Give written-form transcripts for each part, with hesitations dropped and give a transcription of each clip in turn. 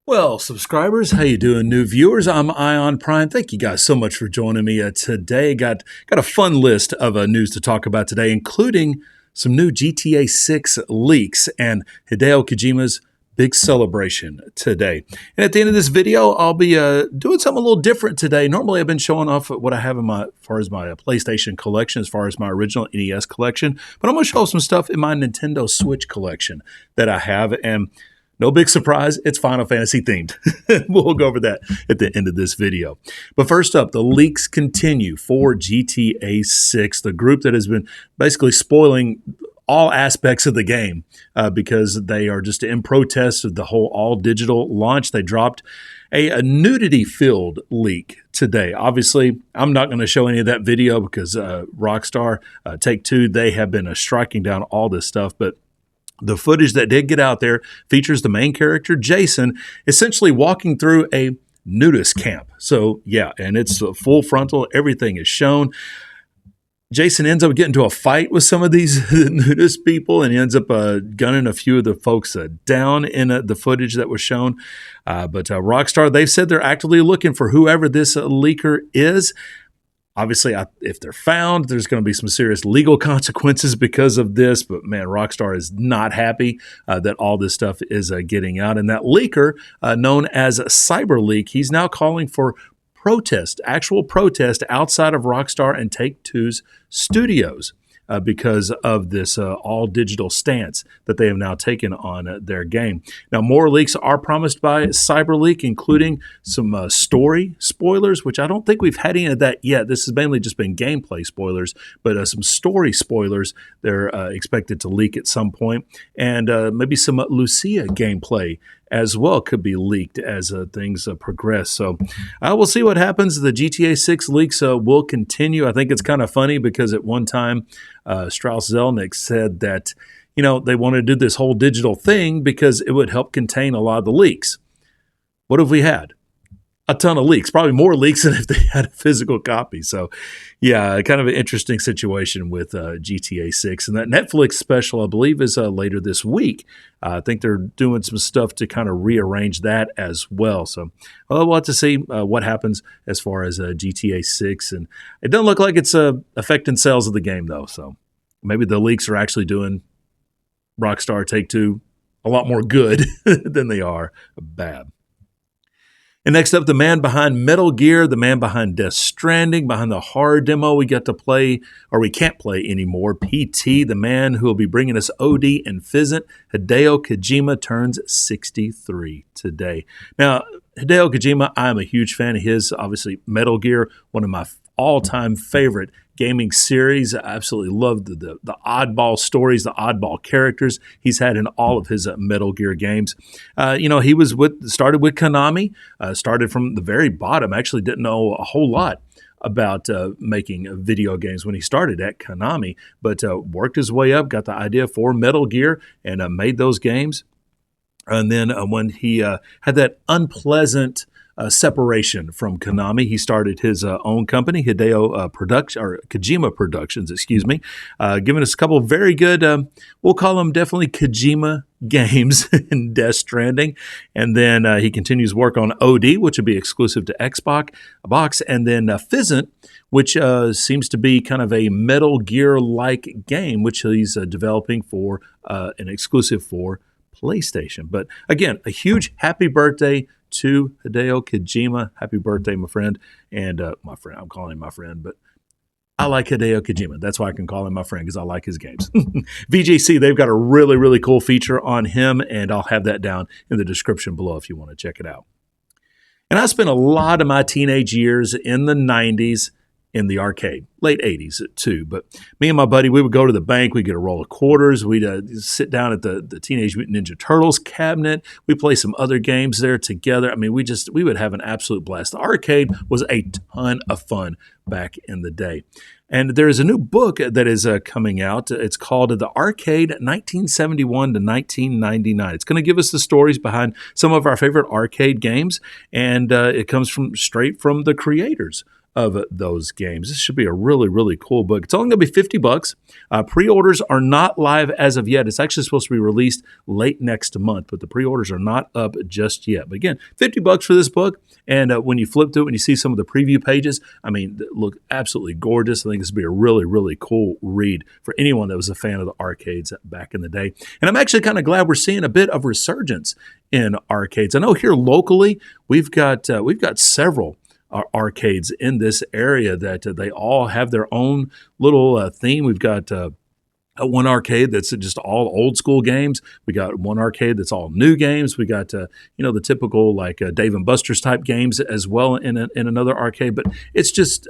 Well, subscribers, how you doing? New viewers, I'm Ion Prime. Thank you guys so much for joining me today. Got a fun list of news to talk about today, including some new GTA 6 leaks and Hideo Kojima's big celebration today. And at the end of this video, I'll be doing something a little different today. Normally, I've been showing off what I have in my, as far as my PlayStation collection, as far as my original NES collection, but I'm going to show some stuff in my Nintendo Switch collection that I have. And no big surprise, it's Final Fantasy themed. We'll go over that at the end of this video. But first up, the leaks continue for GTA 6, the group that has been basically spoiling all aspects of the game because they are just in protest of the whole all-digital launch. They dropped a nudity-filled leak today. Obviously, I'm not going to show any of that video because Rockstar, Take-Two, they have been striking down all this stuff, but the footage that did get out there features the main character, Jason, essentially walking through a nudist camp. So, yeah, and it's full frontal. Everything is shown. Jason ends up getting into a fight with some of these nudist people, and he ends up gunning a few of the folks down in the footage that was shown. But Rockstar, they've said they're actively looking for whoever this leaker is. Obviously, if they're found, there's going to be some serious legal consequences because of this. But man, Rockstar is not happy that all this stuff is getting out. And that leaker, known as CyberLeak, he's now calling for actual protest outside of Rockstar and Take-Two's studios because of this all-digital stance that they have now taken on their game. Now, more leaks are promised by CyberLeak, including some story spoilers, which I don't think we've had any of that yet. This has mainly just been gameplay spoilers, but some story spoilers they're expected to leak at some point, and maybe some Lucia gameplay as well could be leaked as things progress. So we'll see what happens. The GTA 6 leaks will continue. I think it's kind of funny because at one time, Strauss Zelnick said that, they want to do this whole digital thing because it would help contain a lot of the leaks. What have we had? A ton of leaks, probably more leaks than if they had a physical copy. So, yeah, kind of an interesting situation with GTA 6. And that Netflix special, I believe, is later this week. I think they're doing some stuff to kind of rearrange that as well. So, we'll have to see what happens as far as GTA 6. And it doesn't look like it's affecting sales of the game, though. So, maybe the leaks are actually doing Rockstar Take-Two a lot more good than they are bad. And next up, the man behind Metal Gear, the man behind Death Stranding, behind the horror demo we got to play, or we can't play anymore, PT, the man who will be bringing us OD and Fizzant, Hideo Kojima turns 63 today. Now, Hideo Kojima, I'm a huge fan of his. Obviously, Metal Gear, one of my all-time favorite gaming series. I absolutely love the oddball stories, the oddball characters he's had in all of his Metal Gear games. He started with Konami, started from the very bottom. Actually, didn't know a whole lot about making video games when he started at Konami, but worked his way up, got the idea for Metal Gear, and made those games. And then when he had that unpleasant separation from Konami, he started his own company, Kojima Productions, giving us a couple of very good, we'll call them definitely Kojima games in Death Stranding. And then he continues work on OD, which will be exclusive to Xbox, and then Fizzant, which seems to be kind of a Metal Gear-like game, which he's developing for an exclusive for PlayStation. But again, a huge happy birthday to Hideo Kojima. Happy birthday, my friend. And I'm calling him my friend, but I like Hideo Kojima. That's why I can call him my friend, because I like his games. VGC, they've got a really, really cool feature on him, and I'll have that down in the description below if you want to check it out. And I spent a lot of my teenage years in the 90s in the arcade, late 80s too. But me and my buddy, we would go to the bank, we'd get a roll of quarters, we'd sit down at the Teenage Mutant Ninja Turtles cabinet, we'd play some other games there together. I mean, we would have an absolute blast. The arcade was a ton of fun back in the day. And there is a new book that is coming out. It's called The Arcade 1971 to 1999. It's going to give us the stories behind some of our favorite arcade games, and it comes straight from the creators of those games. This should be a really, really cool book. It's only going to be $50. Pre-orders are not live as of yet. It's actually supposed to be released late next month, but the pre-orders are not up just yet. But again, $50 for this book. And when you flip through it and you see some of the preview pages, I mean, they look absolutely gorgeous. I think this would be a really, really cool read for anyone that was a fan of the arcades back in the day. And I'm actually kind of glad we're seeing a bit of resurgence in arcades. I know here locally, we've got several arcades in this area that they all have their own little theme. We've got one arcade that's just all old school games. We got one arcade that's all new games. We got the typical like Dave and Buster's type games as well in another arcade. But it's just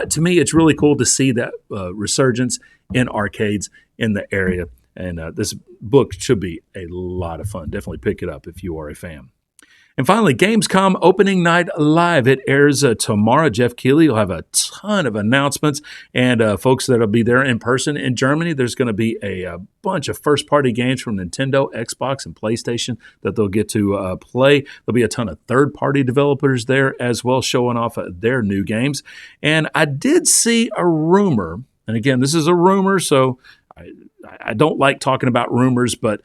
to me, it's really cool to see that resurgence in arcades in the area. And this book should be a lot of fun. Definitely pick it up if you are a fan. And finally, Gamescom Opening Night Live. It airs tomorrow. Jeff Keighley will have a ton of announcements and folks that will be there in person in Germany. There's going to be a bunch of first-party games from Nintendo, Xbox, and PlayStation that they'll get to play. There'll be a ton of third-party developers there as well, showing off their new games. And I did see a rumor, and again, this is a rumor, so I don't like talking about rumors, but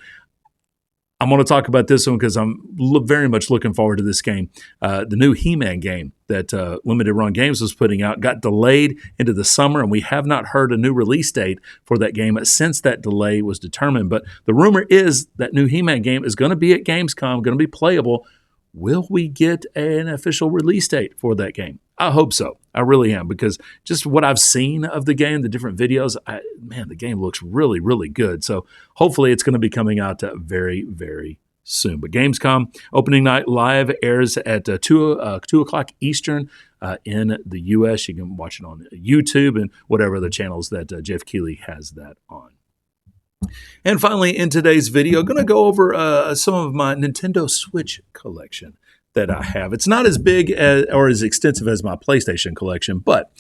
I'm going to talk about this one because I'm very much looking forward to this game. The new He-Man game that Limited Run Games was putting out got delayed into the summer, and we have not heard a new release date for that game since that delay was determined. But the rumor is that new He-Man game is going to be at Gamescom, going to be playable. Will we get an official release date for that game? I hope so. I really am, because just what I've seen of the game, the different videos, the game looks really, really good. So hopefully it's going to be coming out very, very soon. But Gamescom Opening Night Live airs at 2 o'clock Eastern in the U.S. You can watch it on YouTube and whatever other channels that Jeff Keighley has that on. And finally, in today's video, I'm going to go over some of my Nintendo Switch collection that I have. It's not as big or as extensive as my PlayStation collection, but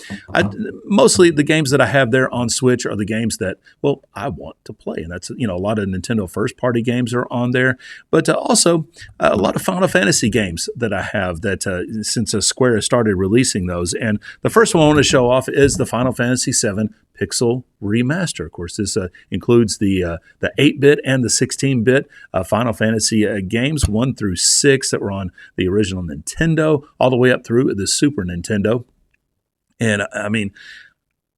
mostly the games that I have there on Switch are the games that, well, I want to play. And that's, a lot of Nintendo first-party games are on there, but also a lot of Final Fantasy games that I have that since Square has started releasing those. And the first one I want to show off is the Final Fantasy VII Pixel Remaster. Of course, this includes the 8-bit and the 16-bit Final Fantasy games 1 through 6 that were on the original Nintendo, all the way up through the Super Nintendo. And I mean,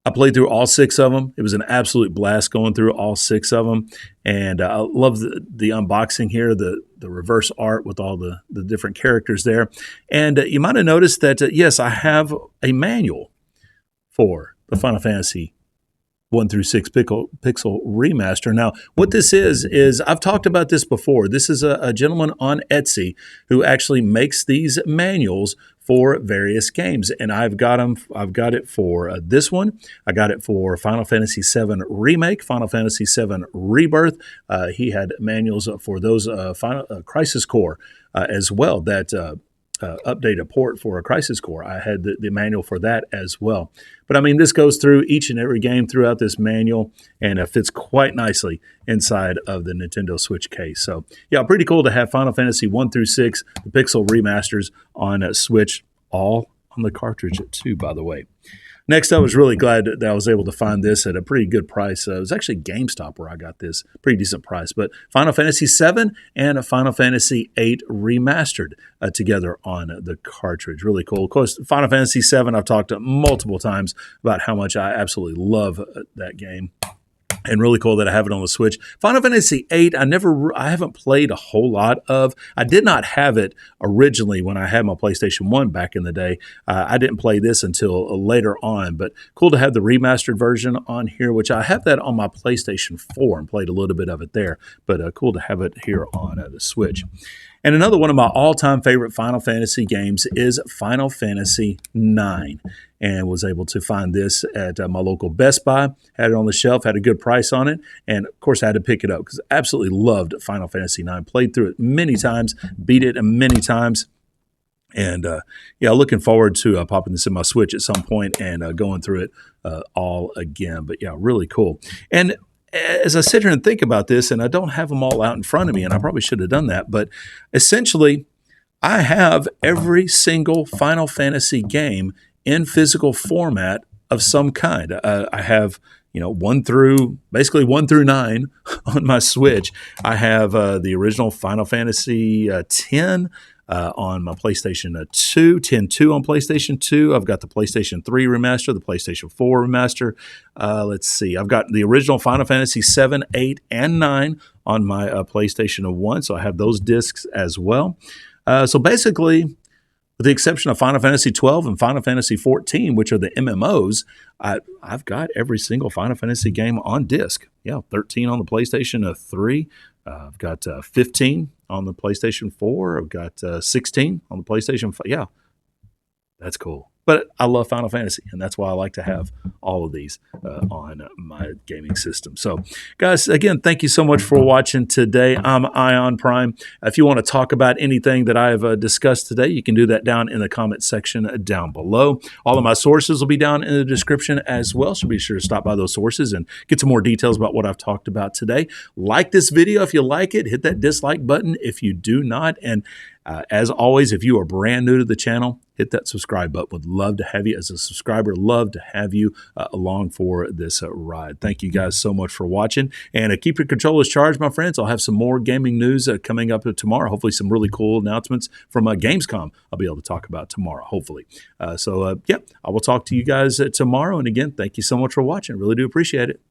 I played through all 6 of them. It was an absolute blast going through all 6 of them. And I love the unboxing here, the reverse art with all the different characters there. And you might have noticed that, yes, I have a manual for the Final Fantasy 1 through 6 Pixel Remaster. Now, what this is I've talked about this before. This is a gentleman on Etsy who actually makes these manuals for various games, and I've got it for this one. I got it for Final Fantasy VII Remake, Final Fantasy VII Rebirth. He had manuals for those Crisis Core as well. That update a port for a Crisis Core. I had the manual for that as well. But I mean, this goes through each and every game throughout this manual, and it fits quite nicely inside of the Nintendo Switch case. So yeah, pretty cool to have Final Fantasy 1 through 6, the Pixel Remasters on Switch, all on the cartridge too, by the way. Next, I was really glad that I was able to find this at a pretty good price. It was actually GameStop where I got this, pretty decent price. But Final Fantasy VII and a Final Fantasy VIII Remastered together on the cartridge. Really cool. Of course, Final Fantasy VII, I've talked multiple times about how much I absolutely love that game. And really cool that I have it on the Switch. Final Fantasy VIII, I haven't played a whole lot of. I did not have it originally when I had my PlayStation 1 back in the day. I didn't play this until later on, but cool to have the remastered version on here, which I have that on my PlayStation 4 and played a little bit of it there, but cool to have it here on the Switch. And another one of my all-time favorite Final Fantasy games is Final Fantasy IX, and was able to find this at my local Best Buy. Had it on the shelf, had a good price on it, and of course I had to pick it up because I absolutely loved Final Fantasy IX. Played through it many times, beat it many times. And yeah, looking forward to popping this in my Switch at some point and going through it all again. But yeah, really cool. And as I sit here and think about this, and I don't have them all out in front of me, and I probably should have done that, but essentially, I have every single Final Fantasy game in physical format of some kind. I have, 1 through 9 on my Switch. I have the original Final Fantasy 10 on my PlayStation 2, 10.2 on PlayStation 2. I've got the PlayStation 3 remaster, the PlayStation 4 remaster. Let's see. I've got the original Final Fantasy 7, 8, and 9 on my PlayStation 1. So I have those discs as well. So basically, with the exception of Final Fantasy 12 and Final Fantasy 14, which are the MMOs, I've got every single Final Fantasy game on disc. Yeah, 13 on the PlayStation 3. I've got 15 on the PlayStation 4. I've got 16 on the PlayStation 5. Yeah, that's cool. But I love Final Fantasy, and that's why I like to have all of these on my gaming system. So, guys, again, thank you so much for watching today. I'm Ion Prime. If you want to talk about anything that I've discussed today, you can do that down in the comment section down below. All of my sources will be down in the description as well, so be sure to stop by those sources and get some more details about what I've talked about today. Like this video if you like it. Hit that dislike button if you do not. And as always, if you are brand new to the channel, hit that subscribe button. Would love to have you as a subscriber. Love to have you along for this ride. Thank you guys so much for watching. And keep your controllers charged, my friends. I'll have some more gaming news coming up tomorrow. Hopefully some really cool announcements from Gamescom I'll be able to talk about tomorrow, hopefully. I will talk to you guys tomorrow. And again, thank you so much for watching. Really do appreciate it.